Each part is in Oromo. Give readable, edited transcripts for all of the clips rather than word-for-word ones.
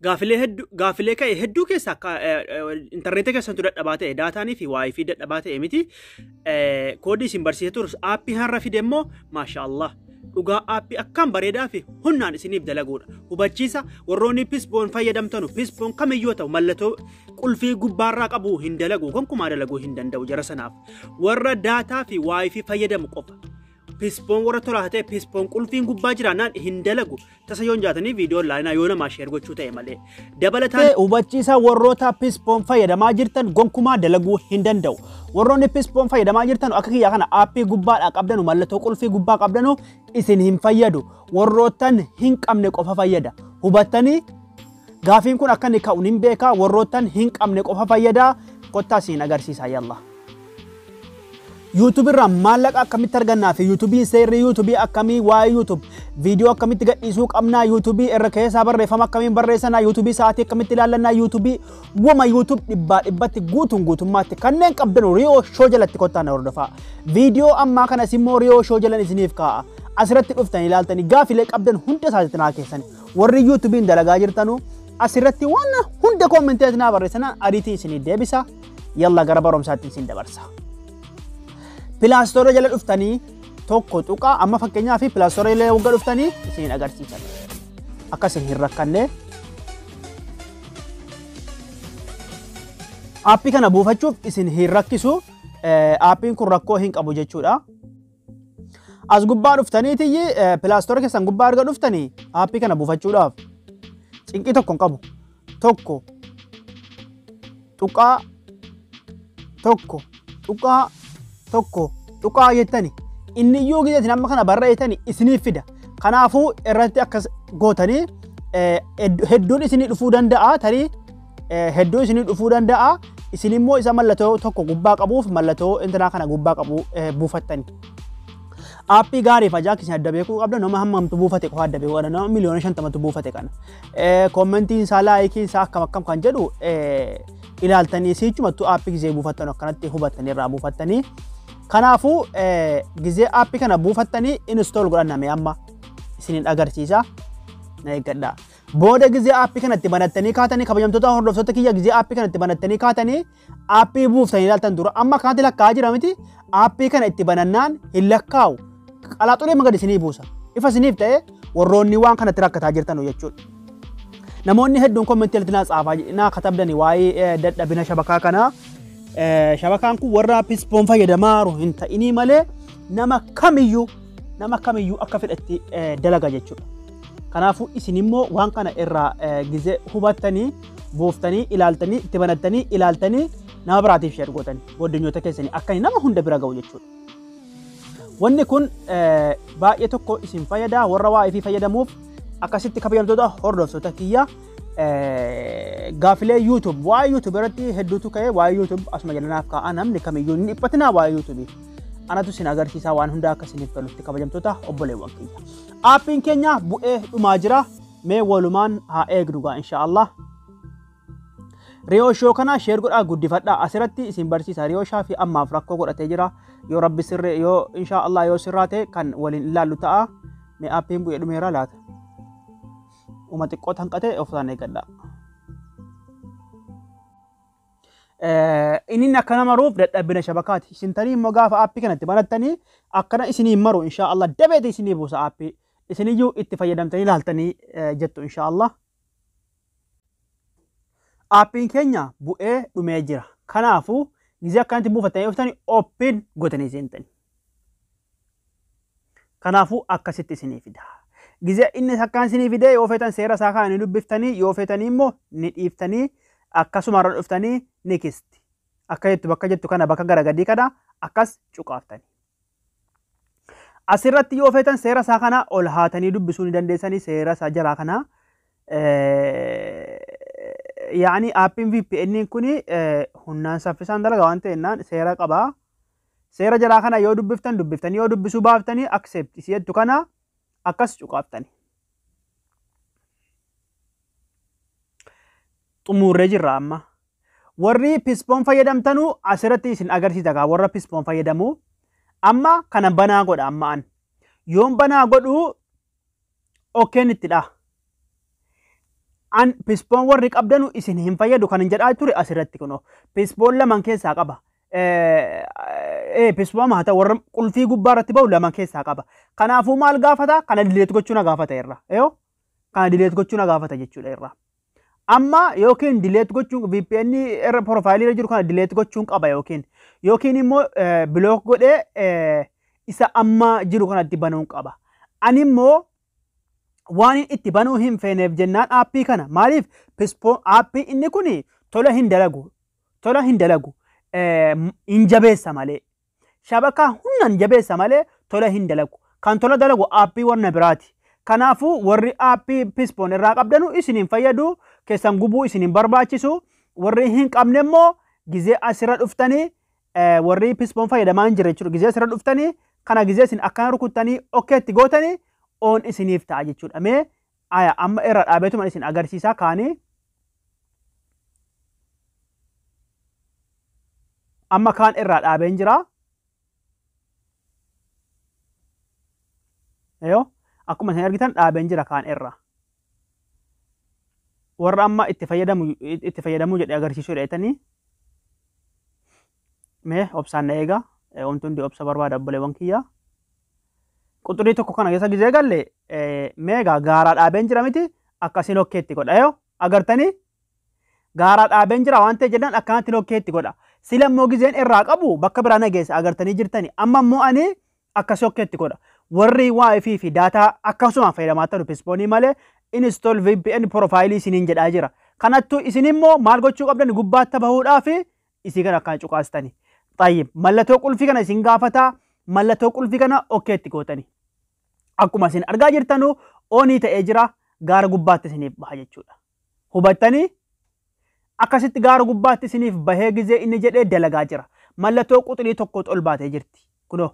gaafilee ka'e hedduu keessa akka intarneetii keessatti dadhabaa ta'e daataanii fi waayifii dadhabaa ta'e miti koodii isin barsiisee turus aappii har'a fide immoo maashaallah dhugaa aappii akkaan bareedaa fi humnaan isiniif dalaguudha. Hubachiisa warroonni pispoon fayyadamtanu pispoon kamiyyuu ta'u mallattoo qulfii gubbaarraa qabu hin dalagu gonkumaa dalaguu hin danda'u jara sanaaf warra daataa fi waayifii fayyadamu qofa. Pispoon warra tolaa ta'e pispoon qulfiin gubbaa jiraannaan hin dalagu tasa yoon jaatanii viidiyoo laayinaa yoo namaa sheer gochuu ta'e malee dabalataan hubachiisa warroota pispoon fayyadamaa jirtan gonkumaa dalaguu hin danda'u. Warroonni pispoon fayyadamaa jirtan akka kiyyaa kana aappii gubbaadhaa qabdanu mallattoo qulfii gubbaa qabdanu isin hin fayyadu. Warrootan hin qabne qofa fayyada. Hubattanii gaafiin kun akka inni ka'u hin beekaa warrootan hin qabne qofa fayyada kottaa isin agarsiisa yalla. YouTube irraa maallaqa akkamitti argannaa fi YouTube seerri YouTube akkamii waa'ee YouTube viidiyoo akkamitti gadhiisuu qabnaa YouTube irra keessaa barreeffama akkamiin barreessanaa YouTube sa'aatii akkamitti ilaallannaa YouTube wama YouTube dhibbatti guutummaatti kanneen qabdan Rio Show jalatti kottaa na hordofaa viidiyoo ammaa kanas immoo Rio Show jalan isiniif kaa'a asirratti dhuftanii ilaaltanii gaafilee qabdan hunda isaatti naa keessan warri YouTubein dalagaa jirtanu asirratti waan hunda koomentii naa barreessanaa ariitii isinii deebisa yalla gara barumsaatti isin dabarsa. Pilaastoorii jala dhuftanii tokko tuqaa amma fakkeenyaa fi pilaastoorii jala waggaa dhuftanii isin agarsiisan. Akkasiin hin rakkanne. Aappii kana buufachuuf isin hin rakkisu. Aappiin kun rakkoo hin qabu jechuudha. As gubbaa dhuftaniitii pilaastoorii keessan gubbaa arga dhuftanii aappii kana buufachuudhaaf cinqii tokko hin qabu. Tokko tuqaa tokko tuqaa tokko tuqaa jettani inni iyyuu gideetiin amma kana barreessitanii isiniif fida. Kanaafuu irratti akkas gootanii hedduun isinii dhufuu danda'a tarii hedduun isinii dhufuu danda'a isin immoo isa mallattoo tokko gubbaa qabuuf mallattoo intanaa kana gubbaa qabu buufattani. Aappii gaariif ajaa'ibaa isin adda beekuu qabda nama hammamtu buufate qofa adda beekuu qabda nama miliyoona 50tu buufate kana. Koomentiin isaa laayikiin isaa akkam kan jedhu ilaaltanii sichumattuu aappii gizee buufattan akkanatti hubattanii irraa buufattanii. Kanaafuu gizee aappii kana buufattanii install godhanname amma isiniin agarsiisa. Na eeggadhaa. Booda gizee aappii kanatti banattanii kaatanii kabajamtoota hordoftoota kiyya gizee aappii kanatti banattanii kaatanii aappii buuftanii ilaaltan dura amma kanatti lakkaa'aa jira miti aappii kana itti banannaan hin lakkaa'u. Qalaaxulee magadi isinii buusa. Ifa isiniif ta'e warroonni waan kanatti rakkataa jirtan jechuudha. Namoonni hedduun koomentii irratti naa tsaafaa naa katabdanii waa'ee dadhabina shabakaa kanaa. Shabakaan kun warra pispoon fayyadamaaru hin ta'inii malee nama kamiyyuu akka fedhatti dalaga jechuudha. Kanaafuu isin immoo waan kana irraa gizee hubattanii buuftanii ilaaltanii itti banattanii ilaaltanii nama biraatiif sheer gootanii booddanyoota keessanii akka nama hunda bira ga'u jechuudha. Wanni kun baay'ee tokko isin fayyada warra waa'ee fi fayyadamuuf akkasitti kabajamtoota hordoftoota kiyya gaafilee YouTube waa'ee YouTube irratti hedduutu ka'e waa'ee YouTube asuma jalanaaf ka'a namni kamiyyuu ni dhiphatinaa waa'ee YouTube anatu isin agarsiisaa waan hunda akka isiniif galutti kabajamtoota obboleewwan keenya. Aappiin keenya bu'ee dhumaa jira mee walumaan haa eegnu gaa inshaallah. Rio Show kana sheer godhaa guddifadhaa asirratti isin barsiisa Rio Show fi ammaaf rakkoo godhatee jira yoo rabbi sirree yoo inshaallah yoo sirraa ta'e kan waliin ilaallu ta'a mee aappiin bu'ee dhumeera laata. Uma xiqqoo hanqate ofisaan eeggadhaa. Inni akkana maruuf dadhabina shabakaati. Isin tanii immoo gaafa aappii kanatti banattanii akkana isinii maru inshaallah dabeete isinii buusa aappii. Isiniyyuu itti fayyadamtanii ilaaltanii jettu inshaallah. Aappiin keenya bu'ee dhumee jira. Kanaafuu gizee akkanatti buufattanii dhuftanii ooppiin gootanii seentanii. Kanaafuu akkasitti isinii fida. Gizee inni akkaan isinii fidee yoo feetan seera isaa kana ni dubbiftanii yoo feetanii immoo ni dhiiftanii akkasuma irra dhuftanii ni kisti. Akka jettu bakka jettu kana bakka garagadii kana akkas cuqaaftanii. Asirratti yoo feetan seera isaa kana ol haatanii dubbisuu ni dandeessanii seera isaa jalaa kana. Yaani aappiin VPN kuni humnaan saffisaan dalaga waan ta'ennaan seera qabaa. Seera jalaa kana yoo dubbiftanii yoo dubbisuu baaftanii accept isii jettu kana akkas cuqaaftanii. Xumurree jirra amma. Warri pispoon fayyadamtanuu asirratti isin agarsiisa gaa warra pispoon fayyadamu. Amma kana banaa godha amma an. Yoon banaa godhu okkeen itti dha. an pispoon warri qabdanu isin hin fayyadu kan hin jedhaa ture asirratti kuno pispoon laman keessaa qaba pispoon maata warra qulfii gubbaa irratti ba'u laman keessaa qaba kanaafuu maal gaafata kana dileet gochuu na gaafata irra kana dileet gochuu na gaafata jechuudha irra amma yookiin dileet gochuun VPN irra profaayilii irra jiru kana dileet gochuun qaba yookiin immoo block godhee isa amma jiru kanatti banuun qaba ani immoo waan itti banuu hin feeneef jennaan aappii kana maaliif pispoon aappii inni kun tola hin dalagu hin jabeessa malee shabakaa hundan jabeessa malee tola hin dalagu kan tola dalagu aappii warra biraati kanaafuu warri aappii pispoon irraa qabdanu isiniin fayyadu keessan gubuu isiniin barbaachisu warri hin qabne immoo gizee asirra dhuftanii warri pispoon fayyadamaa hin jirre jechuudha gizee asirra dhuftanii kana gizee isin akkana rukuttanii okkeetti gootanii on isiniif ta'a jechuudha mee amma irra dhaabeetuma isin agarsiisaa kaanii amma kaan irraa dhaabeen jira akkuma isin argitan dhaabeen jira kaan irra warra amma itti fayyadamuu jedhee agarsiisuu dheetanii mee obsaan na eegaa wanti hundi obsa barbaada obboleewwan kiyyaa quxurii tokko kana keessa gizee galle meegaa gaaraa dhaabeen jira miti akkasiin okkeetti godha agartanii gaaraa dhaabeen jira waan ta'e jedhan akkanatti okkeetti godha sila immoo gizeen irraa qabu bakka biraa nageessa agartanii jirtanii amma immoo ani akkasii okkeetti godha warri wifi fi daataa akkasumaan fayyadamaa ta'u pispoonii malee install VPN profaayilii isiniin jedhaa jira kanattuu isin immoo maal gochuu qabdan gubbaatti bahuudhaaf isii kana akkaan cuqaastanii xayyib mallattoo qulfii kana isin gaafataa mallattoo qulfii kana okkeetti gootanii akkuma isin argaa jirtanu oonii ta'ee jira gaara gubbaatti isiniif baha jechuudha hubattanii akkasitti gaara gubbaatti isiniif bahee gizee inni jedhee dalagaa jira mallattoo quxurii tokko ol baatee jirti kunoo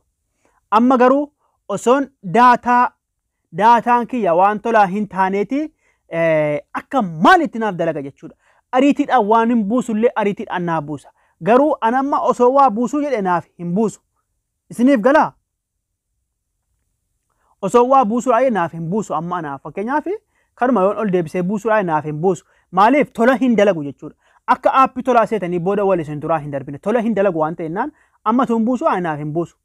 amma garuu osoon daataan kiyya waan tolaa hin taaneeti akka maalitti naaf dalaga jechuudha ariitiidhaan waan hin buusullee ariitiidhaan naaf buusa garuu anamma osoo waa buusuu jedhe naaf hin buusu isiniif galaa osoo waa buusuudhaan naaf hin buusu amma anaaf fakkeenyaaf kanuma yoon ol deebisee buusuudhaan naaf hin buusu maaliif tola hin dalagu jechuudha akka aappii tolaa seetanii booda wal isin duraa hin darbine tola hin dalagu waan ta'ennaan amma tun buusuudhaan naaf hin buusu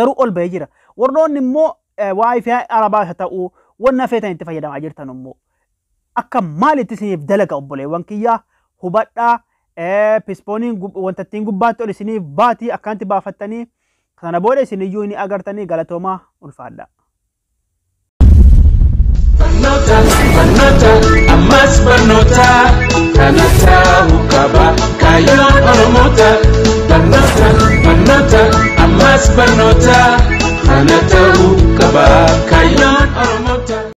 garuu ol bahee jira warroonni immoo wifi arabaa haa ta'u wanna feetan itti fayyadamaa jirtan immoo akka maalitti isiniif dalaga obboleewwan kiyyaa hubadhaa pispooniin wanta ittiin gubbaatti ol isiniif baatii akkanatti baafattanii kana booda isin iyyuu ni agartanii galatoomaa ulfaadha. Barnoota ammas barnoota kanata hukaba kayoon oromoota barnoota ammas barnoota.